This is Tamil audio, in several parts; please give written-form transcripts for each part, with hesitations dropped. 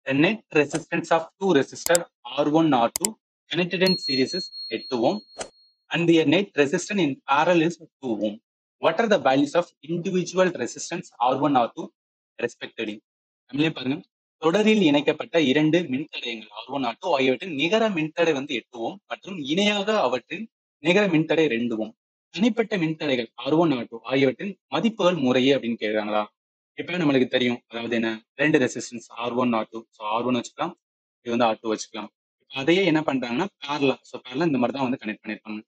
The net resistance of two resistor R1 R2 connected in series is 8 ohm and their net resistance in parallel is 2 ohm. What are the values of individual resistance R1 R2 respectively? நம்மளே பாருங்க, தொடரில் இணைக்கப்பட்ட இரண்டு மின்தடையங்கள் R1 R2 ஆகியவற்றின் நிகர மின்தடை வந்து 8 ஓம் மற்றும் இணையாக அவற்றின் நிகர மின்தடை 2 ஓம். தனிப்பட்ட மின்தடைகள் R1 R2 ஆகியவற்றின் மதிப்புகள் முறையே அப்படின்னு கேட்கிறாங்களா? இப்ப நம்மளுக்கு தெரியும், அதாவது என்ன, ரெண்டு resistance R1 R2. So R1 வச்சுக்கலாம், இது வந்து R2 வச்சுக்கலாம். அதையே என்ன பண்றாங்கன்னா பேரலா இந்த மாதிரி தான் வந்து கனெக்ட் பண்ணிருப்பாங்க.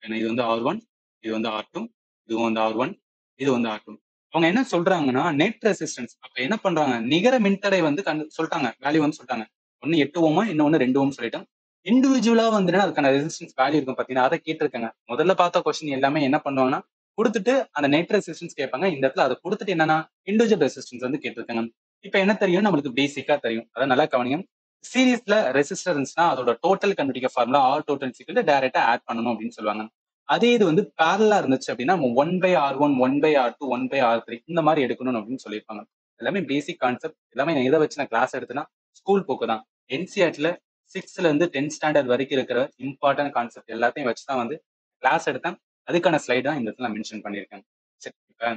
ஏன்னா இது வந்து R1, இது வந்து R2, இதுவும் வந்து R1, இது வந்து R2. அவங்க என்ன சொல்றாங்கன்னா நெட் ரெசிஸ்டன்ஸ். அப்ப என்ன பண்றாங்க, நிகர மின்தடை வந்து சொல்லிட்டாங்க, வேல்யூ வந்து சொல்லிட்டாங்க. ஒன்னு 8 ஓமா, இன்னொன்னு 2 ஓம் சொல்லிட்டாங்க. இண்டிவிஜுவலா வந்துன்னா அதுக்கான ரெசிஸ்டன்ஸ் வேல்யூ இருக்கும் பாத்தீங்கன்னா, அதை கேட்டிருக்காங்க. முதல்ல பார்த்த கொஸ்டின் எல்லாமே என்ன பண்ணுவாங்கன்னா கொடுத்துட்டு அந்த நெட் ரெசிஸ்டன்ஸ் கேட்பாங்க. இந்த இடத்துல அதை கொடுத்துட்டு என்னன்னா இண்டிவிஜுவல் ரெசிஸ்டன்ஸ் வந்து கேட்டிருக்காங்க. இப்ப என்ன தெரியும், நம்மளுக்கு பேசிக்கா தெரியும். அதை நல்லா கவனிங்க. சீரீஸ்ல ரெசிஸ்டன்ஸ்னா அதோட டோட்டல் கண்டுபிடிக்க ஃபார்முலா ஆர் டோட்டல் சீக்கிரம் டைரக்டா ஆட் பண்ணணும் அப்படின்னு சொல்லுவாங்க. அதே இது வந்து பேரலா இருந்துச்சு அப்படின்னா நம்ம 1/R1, 1/R2, 1/R3 இந்த மாதிரி எடுக்கணும் அப்படின்னு சொல்லியிருப்பாங்க. எல்லாமே பேசிக் கான்செப்ட். எல்லாமே நான் இதை வச்சு நான் கிளாஸ் எடுத்தேன்னா ஸ்கூல் போக்கு தான். என்சிஆர்டில 6ல இருந்து 10th ஸ்டாண்டர்ட் வரைக்கும் இருக்கிற இம்பார்ட்டன்ட் கான்செப்ட் எல்லாத்தையும் வச்சுதான் வந்து கிளாஸ் எடுத்தேன். அதுக்கான ஸ்லைட் தான் இந்த இடத்துல நான் மென்ஷன் பண்ணியிருக்கேன். சரி, இப்ப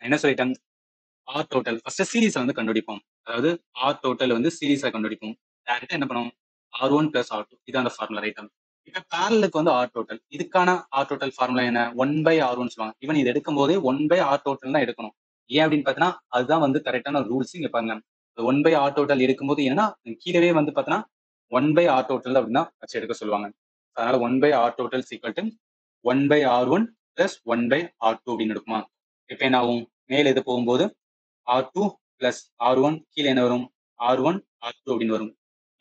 என்ன சொல்லிட்டேன், ஆர் டோட்டல் ஃபர்ஸ்ட் சீரீஸ் வந்து கண்டுபிடிப்போம். அதாவது ஆர் டோட்டல் வந்து சீரீஸா கண்டுபிடிப்போம். டேரக்டா என்ன பண்ணுவோம், R1 plus R2 இதான் அந்த ஃபார்முலா ரைட். இப்ப பேரலுக்கு வந்து ஆர் டோட்டல், இதுக்கான ஆர் டோட்டல் ஃபார்முலா என்ன, 1/R1 சொல்லுவாங்க. ஈவன் இது எடுக்கும் போதே 1/R டோட்டல் தான் எடுக்கணும். ஏன் அப்படின்னு பாத்தீங்கன்னா அதுதான் வந்து கரெக்டான ரூல்ஸ். இங்க பாருங்க, 1/R டோட்டல் எடுக்கும்போது என்னன்னா கீழவே வந்து பாத்தீங்கன்னா 1/R டோட்டல் அப்படின்னா வச்சு எடுக்க சொல்லுவாங்க. அதனால 1/R total equal to 1/R1 plus 1/R2 அப்படின்னு இருக்குமா. இப்ப என்ன ஆகும், மேல இது போகும்போது R2 plus R1 கீழே என்ன வரும், R1 R2 அப்படின்னு வரும்.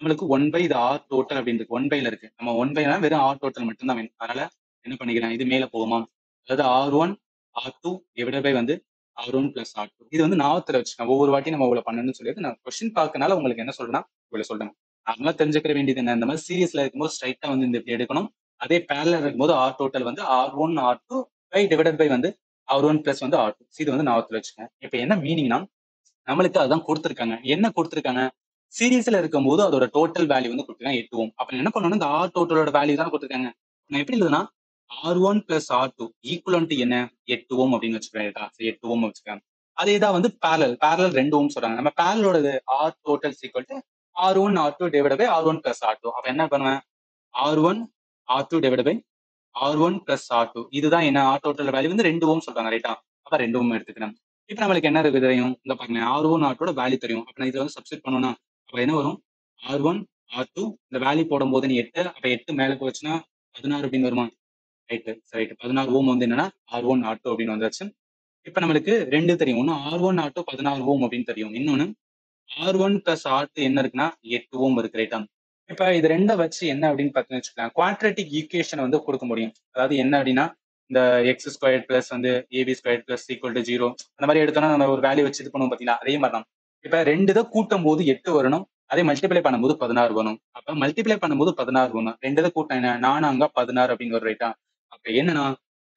நம்மளுக்கு 1/, இது ஆர் டோட்டல் அப்படின்னு இருக்கு, 1/ல இருக்கு. நம்ம 1/னா வெறும் ஆர் டோட்டல் மட்டும் தான் வேணும். அதனால என்ன பண்ணிக்கிறேன், இது மேல போகுமா, அதாவது R1 R2 டிவைடட் பை வந்து R1 plus R2. இது வந்து ஞாபகத்துல வச்சுக்கேன். ஒவ்வொரு வாட்டி நம்ம இவ்வளவு பண்ணணும்னு சொல்லிட்டு நான் கொஸ்டின் பார்க்கனால உங்களுக்கு என்ன சொல்றேன்னா இவ்வளவு சொல்றேன். நார்மலா தெரிஞ்சுக்கிற வேண்டியது என்ன, இந்த மாதிரி சீரியஸ்ல இருக்கும்போது ஸ்ட்ரைட்டா வந்து இந்த இப்படி எடுக்கணும். அதே பேரலா இருக்கும்போது ஆர் டோட்டல் வந்து R1 R2 pi divided by வந்து R1 பிளஸ் வந்து R2. இது வந்து ஞாபகத்துல வச்சுக்கேன். இப்ப என்ன மீனிங்னா நம்மளுக்கு அதான் கொடுத்திருக்காங்க. என்ன கொடுத்திருக்காங்க, சீரீஸ்ல இருக்கும்போது அதோட டோட்டல் வேல்யூ வந்து கொடுத்திருக்காங்க 8 ஓம். அப்ப என்ன பண்ணணும், இந்த ஆர் டோட்டலோட வேல்யூ தான் கொடுத்திருக்காங்க. நான் எப்படி எழுதுனா R1 plus R2 ஈக்குவலன்ட் என்ன, 8 ஓம் அப்படின்னு வச்சுக்கிறேன். 8 ஓம் வச்சுக்கிறேன். அதேதான் வந்து பேரலல் 2 ஓம் சொல்றாங்க. நம்ம பேரலோட R total equal to R1 R2 divide by R1 plus R2. அப்ப என்ன பண்ணுவேன், R1 R2 divide by R1 plus R2. இதுதான் என்ன, ஆர் டோட்டல் வேல்யூ வந்து 2 ஓம் சொல்றாங்க ரைட்டா. அப்ப 2 ஓம் எடுத்துக்கிறேன். இப்ப நம்மளுக்கு என்ன இருக்கு தெரியும், இந்த பாருங்க R1 R2 வேல்யூ தெரியும். அப்ப நான் இதுல வந்து சப்ஸ்டிட் பண்ணோம்னா அப்ப என்ன வரும், R1 R2 இந்த வேல்யூ போடும்போது 8, அப்ப 8 மேல போச்சுன்னா 16 அப்படின்னு வருமா. ரைட் 16 ஓம் வந்து என்னன்னா R1 R2 அப்படின்னு வந்தாச்சு. இப்ப நம்மளுக்கு ரெண்டு தெரியும், ஒன்னு R1 R2 16 ஓம் அப்படின்னு தெரியும், இன்னொன்னு R1 plus R2 என்ன இருக்குன்னா 8 ஓம் இருக்கு ரைட்டா. இப்ப இது ரெண்ட வச்சு என்ன அப்படின்னு பார்த்தீங்கன்னு வச்சுக்கலாம், குவாட்ரேட்டிக் ஈக்குவேஷன் வந்து கொடுக்க முடியும். அதாவது என்ன அப்படின்னா இந்த எக்ஸ் ஸ்கொயர் பிளஸ் வந்து AB square plus equal to 0 அந்த மாதிரி எடுத்தோம்னா நம்ம ஒரு வேல்யூ வச்சு இது பண்ணுவோம் பாத்தீங்களா, அதே மாதிரி தான். இப்ப ரெண்டு இதை கூட்டும் போது 8 வரணும், அதே மல்டிப்ளை பண்ணும்போது 16 வரும். அப்ப மல்டிப்ளை பண்ணும்போது 16 வரும், ரெண்டு இதை கூட்டம் என்ன 4 அங்க 16 அப்படின்னு ஒரு ரைட்டா. அப்ப என்னன்னா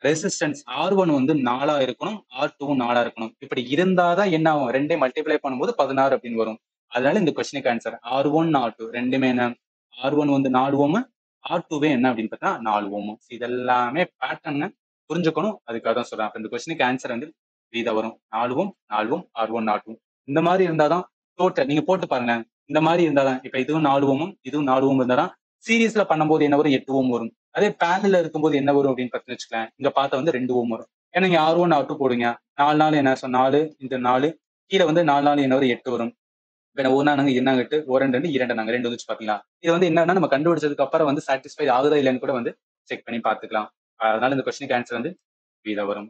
ரெசிஸ்டன்ஸ் R1 வந்து 4 இருக்கணும், R2 4 இருக்கணும். இப்படி இருந்தாதான் என்ன ஆகும், ரெண்டே மல்டிப்ளை பண்ணும்போது 16 அப்படின்னு வரும். அதனால இந்த கொஸ்டினுக்கு ஆன்சர் R1 R2 ரெண்டுமே என்ன, R1 வந்து 4 ஓம், R2வே என்ன அப்படின்னு பார்த்தா 4 ஓம். இதெல்லாமே பேட்டர்ன் புரிஞ்சுக்கணும், அதுக்காக தான் சொல்றேன். அப்ப இந்த கொஸ்டினுக்கு ஆன்சர் வந்து இதை வரும், 4 ஓம் 4 ஓம் R1 R2. இந்த மாதிரி இருந்தாதான் டோட்டல் நீங்க போட்டு பாருங்க. இந்த மாதிரி இருந்தாதான் இப்ப இதுவும் 4 ஓமும் இதுவும் 4 ஓம் இருந்தாதான் சீரீஸ்ல பண்ணும்போது என்ன வரும், 8 ஓம் வரும். அதே பேனல்ல இருக்கும்போது என்ன வரும் அப்படின்னு பார்த்து வச்சுக்கலாம், இங்க பார்த்தா வந்து 2 ஓம் வரும். ஏன்னா நீங்க R1 R2 போடுங்க, 4 4 என்ன 4 இந்த 4 கீழே வந்து 4 4 என்ன வரும் 8 வரும். இப்ப ஒரு நாங்க என்ன 8 ஒரு 2 2 நாங்க 2 வந்துச்சு பாத்தீங்களா. இது வந்து என்னன்னா நம்ம கண்டுபிடிச்சதுக்கு அப்புறம் வந்து சாட்டிஸ்ஃபை ஆகுதா இல்லைன்னு கூட வந்து செக் பண்ணி பார்த்துக்கலாம். அதனால இந்த கொஸ்டினுக்கு ஆன்சர் வந்து இதை வரும்.